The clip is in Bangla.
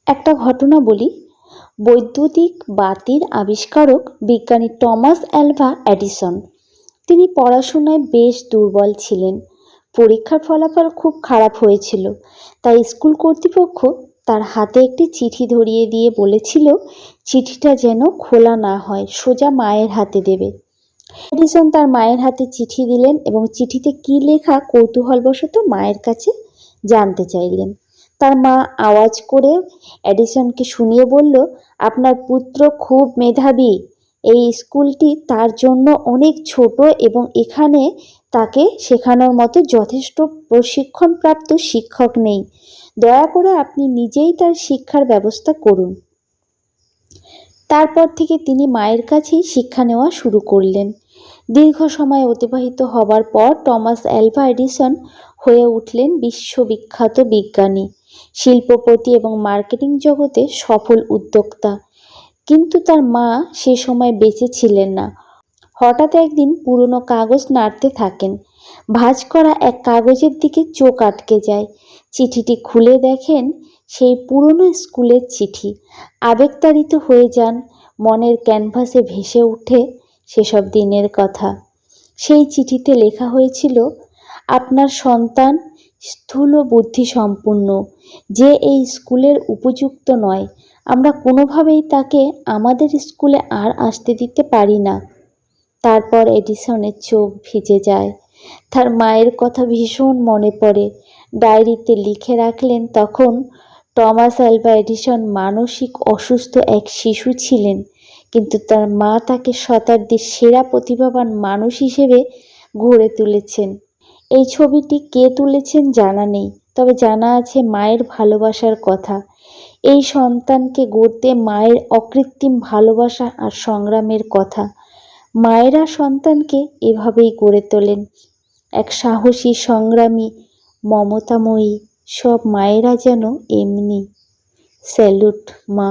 একটা ঘটনা বলি। বৈদ্যুতিক বাতির আবিষ্কারক বিজ্ঞানী টমাস অ্যালভা এডিসন, তিনি পড়াশোনায় বেশ দুর্বল ছিলেন। পরীক্ষার ফলাফল খুব খারাপ হয়েছিল, তাই স্কুল কর্তৃপক্ষ তার হাতে একটি চিঠি ধরিয়ে দিয়ে বলেছিল চিঠিটা যেন খোলা না হয়, সোজা মায়ের হাতে দেবে। এডিসন তার মায়ের হাতে চিঠি দিলেন এবং চিঠিতে কি লেখা কৌতূহলবশত মায়ের কাছে জানতে চাইলেন। তার মা আওয়াজ করে এডিসনকে শুনিয়ে বলল, আপনার পুত্র খুব মেধাবী, এই স্কুলটি তার জন্য অনেক ছোট এবং এখানে তাকে শেখানোর মতো যথেষ্ট প্রশিক্ষণপ্রাপ্ত শিক্ষক নেই। দয়া করে আপনি নিজেই তার শিক্ষার ব্যবস্থা করুন। তারপর থেকে তিনি মায়ের কাছেই শিক্ষা নেওয়া শুরু করলেন। দীর্ঘ সময় অতিবাহিত হবার পর টমাস অ্যালভা এডিসন হয়ে উঠলেন বিশ্ববিখ্যাত বিজ্ঞানী, শিল্পপতি এবং মার্কেটিং জগতে সফল উদ্যোক্তা। কিন্তু তার মা সে সময় বেঁচে ছিলেন না। হঠাৎ একদিন পুরনো কাগজ নাড়তে থাকেন। ভাঁজ করা এক কাগজের দিকে চোখ আটকে যায়। চিঠিটি খুলে দেখেন সেই পুরনো স্কুলের চিঠি। আবেগতাড়িত হয়ে যান। মনের ক্যানভাসে ভেসে ওঠে সেসব দিনের কথা। সেই চিঠিতে লেখা হয়েছিল, আপনার সন্তান স্থূল বুদ্ধি সম্পন্ন, যে এই স্কুলের উপযুক্ত নয়। আমরা কোনোভাবেই তাকে আমাদের স্কুলে আর আসতে দিতে পারি না। তারপর এডিসনের চোখ ভিজে যায়। তার মায়ের কথা ভীষণ মনে পড়ে। ডায়েরিতে লিখে রাখলেন, তখন টমাস অ্যালভা এডিসন মানসিক অসুস্থ এক শিশু ছিলেন, কিন্তু তার মা তাকে শতাব্দীর সেরা প্রতিভাবান মানুষ হিসেবে গড়ে তুলেছেন। এই ছবিটি কে তুলেছেন জানা নেই, তবে জানা আছে মায়ের ভালোবাসার কথা। এই সন্তানকে গড়তে মায়ের অকৃত্রিম ভালোবাসা আর সংগ্রামের কথা। মায়েরা সন্তানকে এভাবেই গড়ে তোলেন, এক সাহসী, সংগ্রামী, মমতাময়ী। সব মায়েরা যেন এমনি। স্যালুট মা।